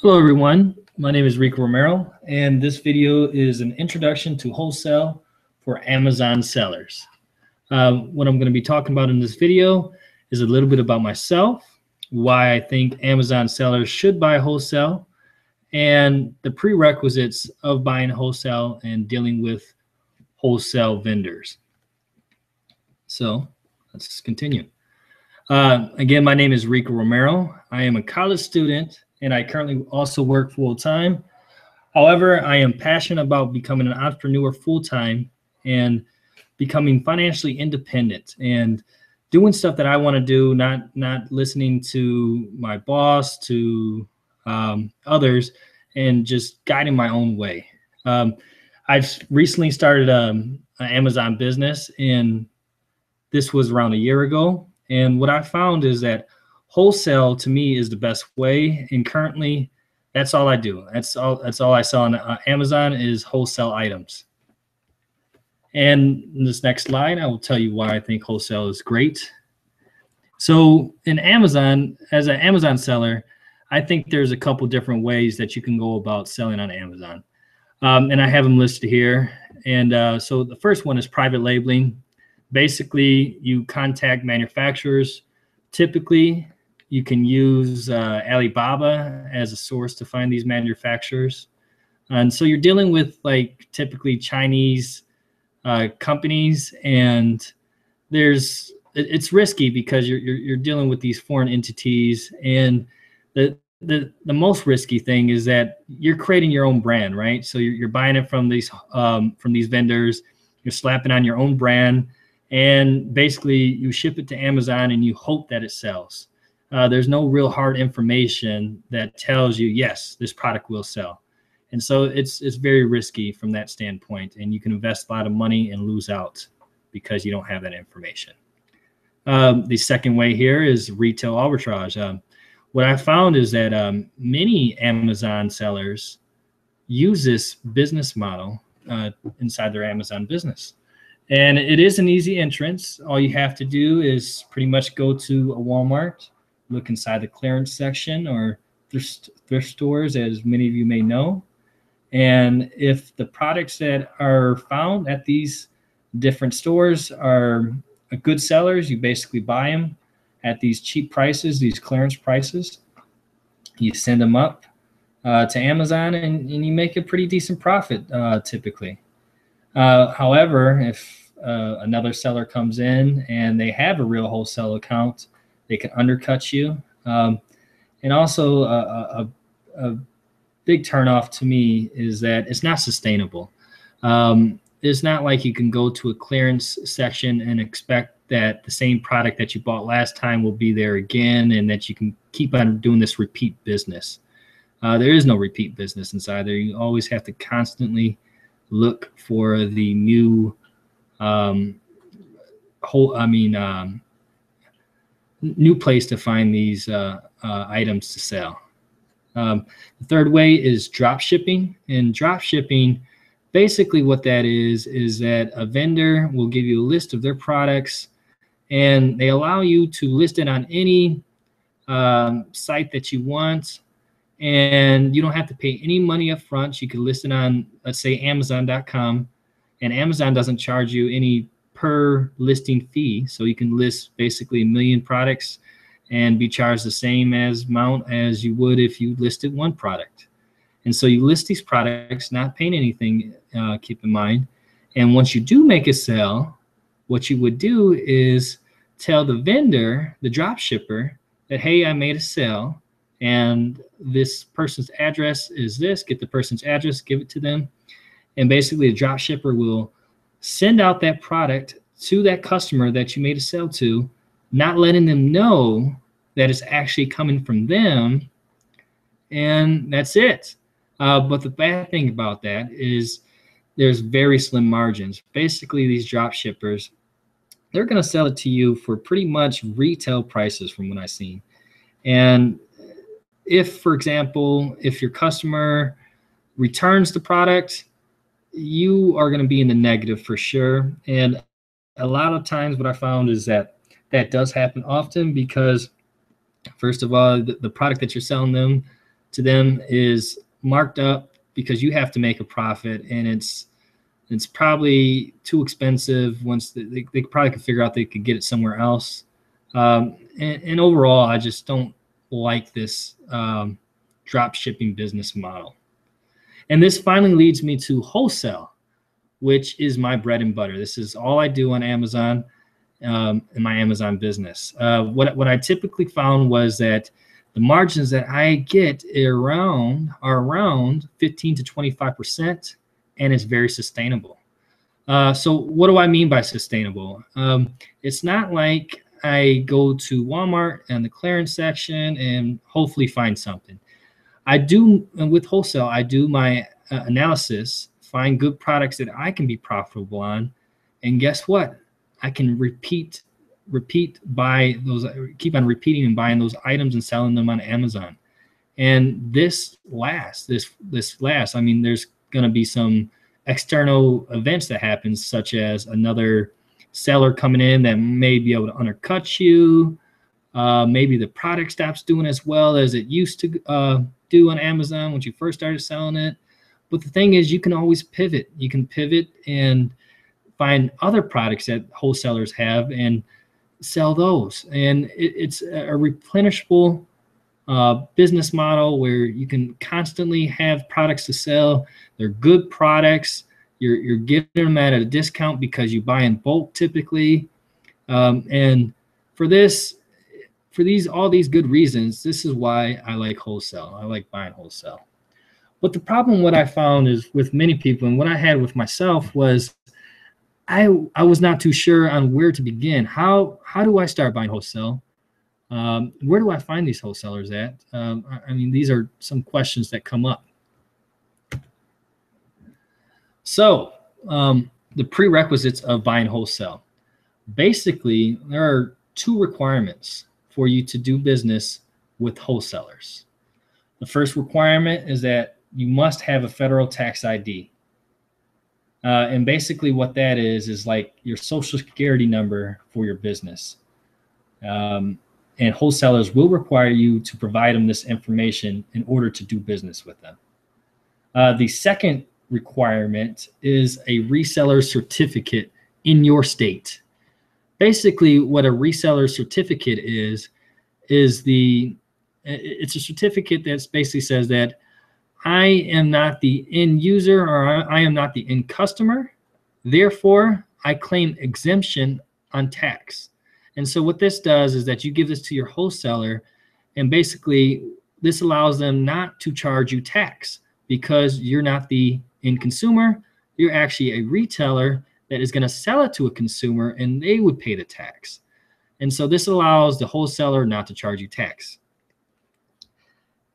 Hello everyone, my name is Rico Romero and this video is an introduction to wholesale for Amazon sellers. What I'm going to be talking about in this video is a little bit about myself, why I think Amazon sellers should buy wholesale, and the prerequisites of buying wholesale and dealing with wholesale vendors. So let's continue. Again, my name is Rico Romero. I am a college student and I currently also work full-time. However, I am passionate about becoming an entrepreneur full-time and becoming financially independent and doing stuff that I want to do, not listening to my boss, to others, and just guiding my own way. I've recently started an Amazon business, and this was around a year ago. And what I found is that wholesale to me is the best way, and currently that's all I do. That's all I sell on Amazon is wholesale items. And in this next slide, I will tell you why I think wholesale is great. So in Amazon, as an Amazon seller, I think there's a couple different ways that you can go about selling on Amazon. And I have them listed here. And so the first one is private labeling. Basically, you contact manufacturers. Typically, you can use Alibaba as a source to find these manufacturers. And so you're dealing with like typically Chinese companies, and it's risky because you're dealing with these foreign entities. And the most risky thing is that you're creating your own brand, right? So you're buying it from these vendors, you're slapping on your own brand, and basically you ship it to Amazon and you hope that it sells. There's no real hard information that tells you, yes, this product will sell. And so it's very risky from that standpoint, and you can invest a lot of money and lose out because you don't have that information. The second way here is retail arbitrage. What I found is that many Amazon sellers use this business model inside their Amazon business. And it is an easy entrance. All you have to do is pretty much go to a Walmart, look inside the clearance section or thrift stores, as many of you may know. And if the products that are found at these different stores are good sellers, you basically buy them at these cheap prices, these clearance prices. You send them up to Amazon and you make a pretty decent profit typically. However, if another seller comes in and they have a real wholesale account, they can undercut you. And also a big turnoff to me is that it's not sustainable. It's not like you can go to a clearance section and expect that the same product that you bought last time will be there again and that you can keep on doing this repeat business. There is no repeat business inside there. You always have to constantly look for the new new place to find these items to sell. The third way is drop shipping. And drop shipping, basically what that is that a vendor will give you a list of their products and they allow you to list it on any site that you want, and you don't have to pay any money up front. You can list it on, let's say, Amazon.com, and Amazon doesn't charge you any per listing fee. So you can list basically 1 million products and be charged the same amount as you would if you listed one product. And so you list these products, not paying anything, keep in mind. And once you do make a sale, what you would do is tell the vendor, the drop shipper, that, hey, I made a sale and this person's address is this. Get the person's address, give it to them. And basically the drop shipper will send out that product to that customer that you made a sale to, not letting them know that it's actually coming from them. And that's it. But the bad thing about that is there's very slim margins. Basically, these drop shippers, they're going to sell it to you for pretty much retail prices from what I've seen. And if, for example, if your customer returns the product, you are going to be in the negative for sure. And a lot of times what I found is that that does happen often because, first of all, the product that you're selling them, to them is marked up because you have to make a profit, and it's probably too expensive. Once they probably could figure out they could get it somewhere else. And overall, I just don't like this drop shipping business model. And this finally leads me to wholesale, which is my bread and butter. This is all I do on Amazon in my Amazon business. What I typically found was that the margins that I get are around 15 to 25%, and it's very sustainable. So what do I mean by sustainable? It's not like I go to Walmart and the clearance section and hopefully find something. I do, with wholesale, I do my analysis, find good products that I can be profitable on, and guess what? I can buy those, keep on repeating and buying those items and selling them on Amazon. And this lasts. I mean, there's going to be some external events that happen, such as another seller coming in that may be able to undercut you. Maybe the product stops doing as well as it used to do on Amazon when you first started selling it. But the thing is, you can always pivot. You can pivot and find other products that wholesalers have and sell those. And it's a replenishable business model where you can constantly have products to sell. They're good products. You're getting them at a discount because you buy in bulk typically. And for all these good reasons, this is why I like wholesale. I like buying wholesale. But the problem, what I found is with many people, and what I had with myself, was I was not too sure on where to begin. How do I start buying wholesale? Where do I find these wholesalers at? I mean, these are some questions that come up. So the prerequisites of buying wholesale. Basically, there are two requirements for you to do business with wholesalers. The first requirement is that you must have a federal tax ID. And basically what that is like your social security number for your business. And wholesalers will require you to provide them this information in order to do business with them. The second requirement is a reseller certificate in your state. Basically, what a reseller certificate is it's a certificate that basically says that I am not the end user, or I am not the end customer. Therefore, I claim exemption on tax. And so what this does is that you give this to your wholesaler, and basically this allows them not to charge you tax because you're not the end consumer. You're actually a retailer that is going to sell it to a consumer, and they would pay the tax. And so this allows the wholesaler not to charge you tax.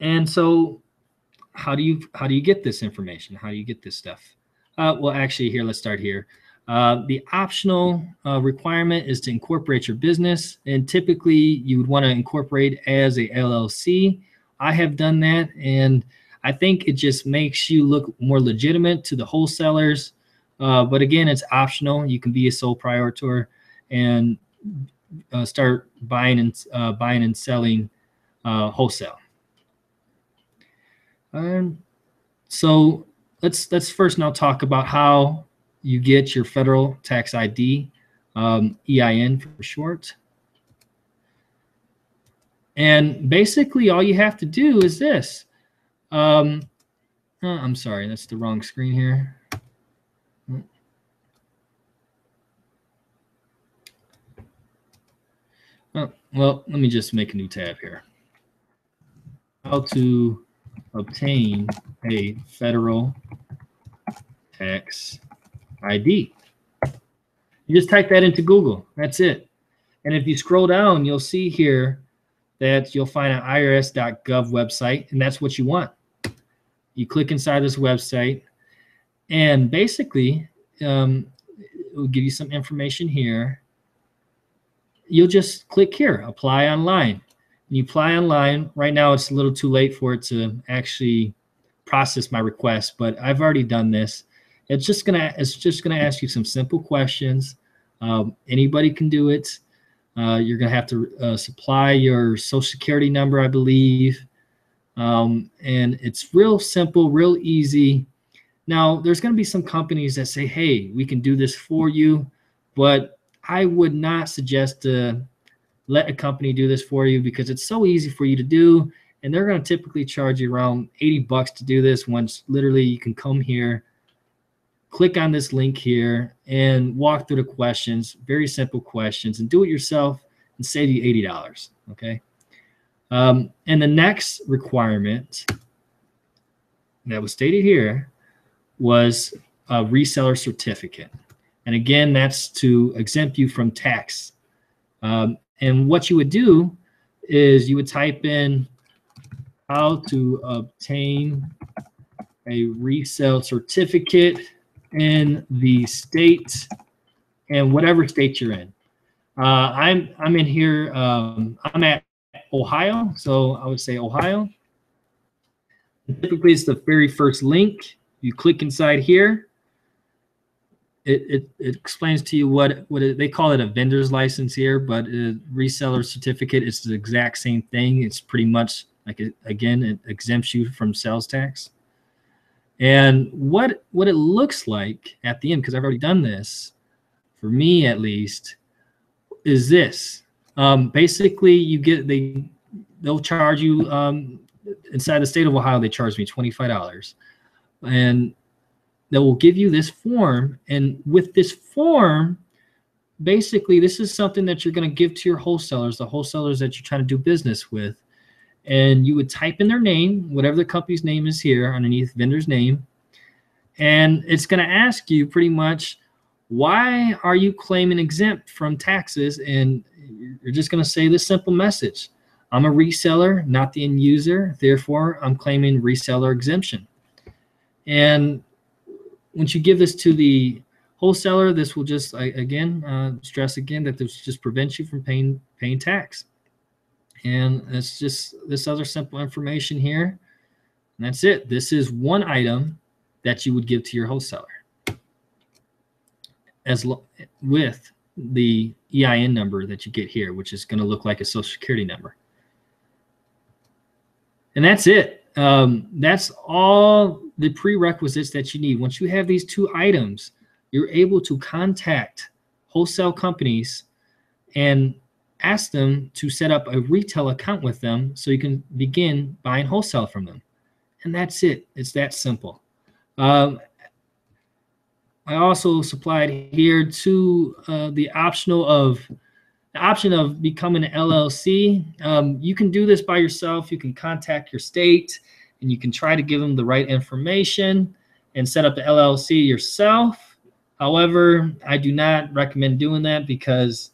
And so how do you get this information? How do you get this stuff? Well, actually, here, let's start here. The optional requirement is to incorporate your business, and typically you would want to incorporate as a LLC. I have done that, and I think it just makes you look more legitimate to the wholesalers. But again, it's optional. You can be a sole proprietor and start buying and selling wholesale. So let's first now talk about how you get your federal tax ID, EIN for short. And basically all you have to do is this. I'm sorry, that's the wrong screen here. Well, let me just make a new tab here. How to obtain a federal tax ID. You just type that into Google. That's it. And if you scroll down, you'll see here that you'll find an irs.gov website, and that's what you want. You click inside this website, and basically it will give you some information here. You'll just click here, apply online. You apply online. Right now it's a little too late for it to actually process my request, but I've already done this. It's just gonna ask you some simple questions. Anybody can do it. You're gonna have to supply your social security number, I believe. And it's real simple, real easy. Now, there's going to be some companies that say, hey, we can do this for you, but I would not suggest to let a company do this for you because it's so easy for you to do, and they're going to typically charge you around $80 to do this, once literally you can come here, click on this link here, and walk through the questions, very simple questions, and do it yourself and save you $80, okay? And the next requirement that was stated here was a reseller certificate. And again, that's to exempt you from tax. And what you would do is you would type in how to obtain a resale certificate in the state, and whatever state you're in. I'm in here, I'm at Ohio, so I would say Ohio. And typically it's the very first link. You click inside here. It explains to you what they call it, a vendor's license here, but a reseller certificate is the exact same thing. It's pretty much like, again, it exempts you from sales tax. And what it looks like at the end, because I've already done this, for me at least, is this. Basically, you get they'll charge you inside the state of Ohio. They charge me $25, and they will give you this form. And with this form, basically, this is something that you're going to give to your wholesalers, the wholesalers that you're trying to do business with. And you would type in their name, whatever the company's name is here underneath vendor's name. And it's going to ask you pretty much, why are you claiming exempt from taxes? And you're just going to say this simple message: I'm a reseller, not the end user. Therefore, I'm claiming reseller exemption. And once you give this to the wholesaler, this will just, again, stress again that this just prevents you from paying tax. And it's just this other simple information here. And that's it. This is one item that you would give to your wholesaler, with the EIN number that you get here, which is going to look like a Social Security number. And that's it. That's all the prerequisites that you need. Once you have these two items, you're able to contact wholesale companies and ask them to set up a retail account with them so you can begin buying wholesale from them. And that's it. It's that simple. I also supplied here to the option of becoming an LLC. You can do this by yourself. You can contact your state and you can try to give them the right information and set up the LLC yourself. However, I do not recommend doing that because,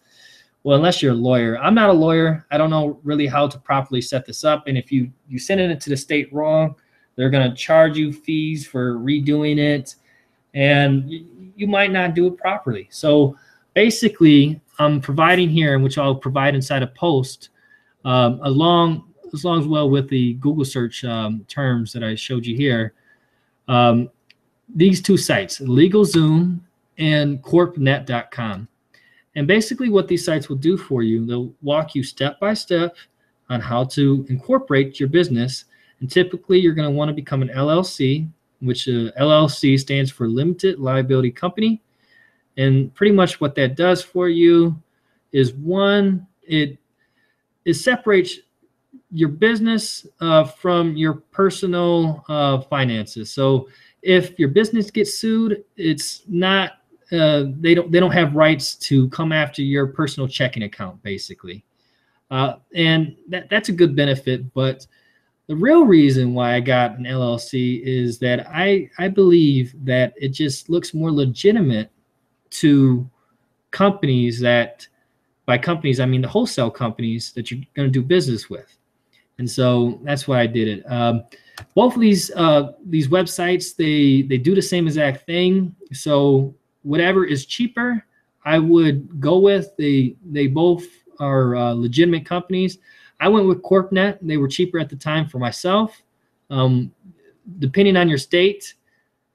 well, unless you're a lawyer. I'm not a lawyer. I don't know really how to properly set this up. And if you send it to the state wrong, they're going to charge you fees for redoing it, and you might not do it properly. So basically, I'm providing here, which I'll provide inside a post, along as well with the Google search terms that I showed you here. These two sites, LegalZoom and corpnet.com. And basically what these sites will do for you, they'll walk you step by step on how to incorporate your business. And typically you're going to want to become an LLC, which LLC stands for Limited Liability Company. And pretty much what that does for you is, one, it separates your business from your personal finances. So if your business gets sued, it's not they don't have rights to come after your personal checking account, basically. And that's a good benefit. But the real reason why I got an LLC is that I believe that it just looks more legitimate to companies that, by companies, I mean the wholesale companies that you're going to do business with. And so that's why I did it. Both of these websites, they do the same exact thing. So whatever is cheaper, I would go with. They both are legitimate companies. I went with CorpNet. They were cheaper at the time for myself. Depending on your state,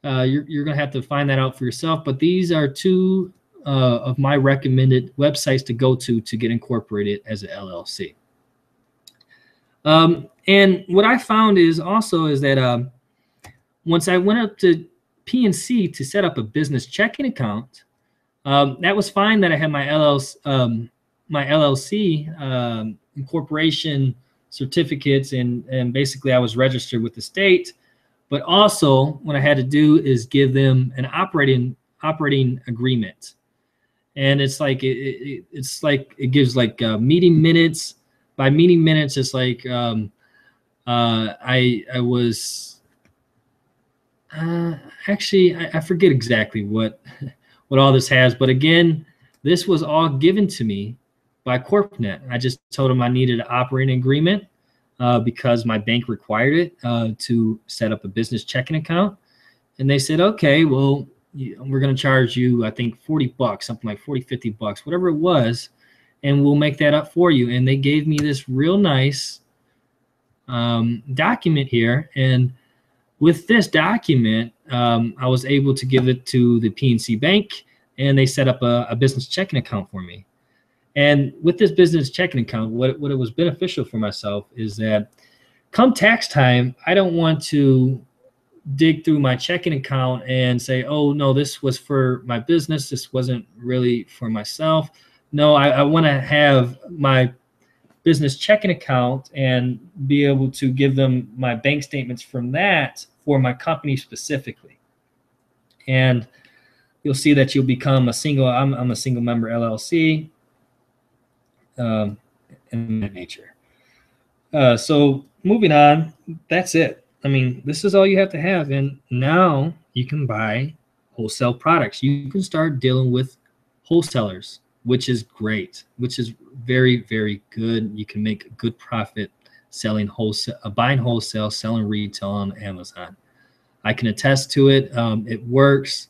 you're going to have to find that out for yourself. But these are two of my recommended websites to go to get incorporated as an LLC. And what I found is also is that once I went up to PNC to set up a business checking account, that was fine that I had my LLC incorporation certificates, and basically I was registered with the state. But also what I had to do is give them an operating agreement. And it's like it gives like meeting minutes. By meeting minutes, it's like I was actually I forget exactly what all this has, but again, this was all given to me by CorpNet. I just told them I needed an operating agreement because my bank required it to set up a business checking account. And they said, okay, well, we're going to charge you, I think, $40, something like $40, $50, whatever it was, and we'll make that up for you. And they gave me this real nice document here. And with this document, I was able to give it to the PNC Bank, and they set up a business checking account for me. And with this business checking account, what it was beneficial for myself is that come tax time, I don't want to dig through my checking account and say, oh, no, this was for my business. This wasn't really for myself. No, I want to have my business checking account and be able to give them my bank statements from that for my company specifically. And you'll see that you'll become a single, I'm a single member LLC, and that nature. So moving on, that's it. I mean, this is all you have to have. And now you can buy wholesale products. You can start dealing with wholesalers, which is great, which is very, very good. You can make a good profit selling wholesale, buying wholesale, selling retail on Amazon. I can attest to it. It works.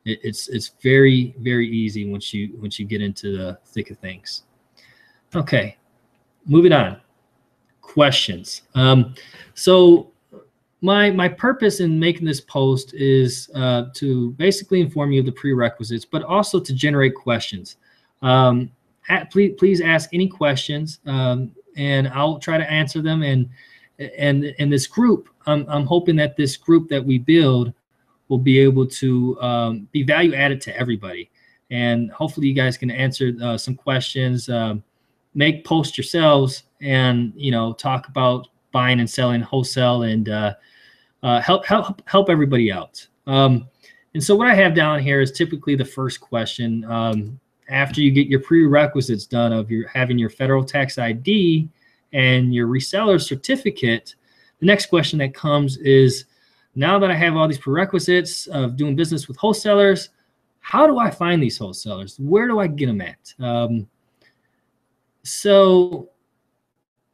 It's very, very easy once you get into the thick of things. Okay, moving on. Questions. So my purpose in making this post is to basically inform you of the prerequisites, but also to generate questions. Please ask any questions, and I'll try to answer them. And in this group, I'm hoping that this group that we build will be able to be value added to everybody. And hopefully you guys can answer some questions, make posts yourselves, and talk about buying and selling wholesale, and help everybody out. And so what I have down here is typically the first question. After you get your prerequisites done of having your federal tax ID and your reseller certificate, the next question that comes is, now that I have all these prerequisites of doing business with wholesalers, how do I find these wholesalers? Where do I get them at? So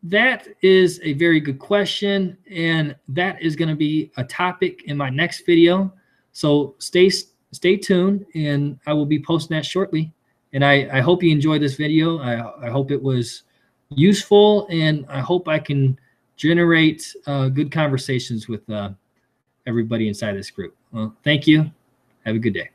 that is a very good question, and that is going to be a topic in my next video. So stay tuned, and I will be posting that shortly. And I hope you enjoyed this video. I hope it was useful, and I hope I can generate good conversations with everybody inside this group. Well, thank you. Have a good day.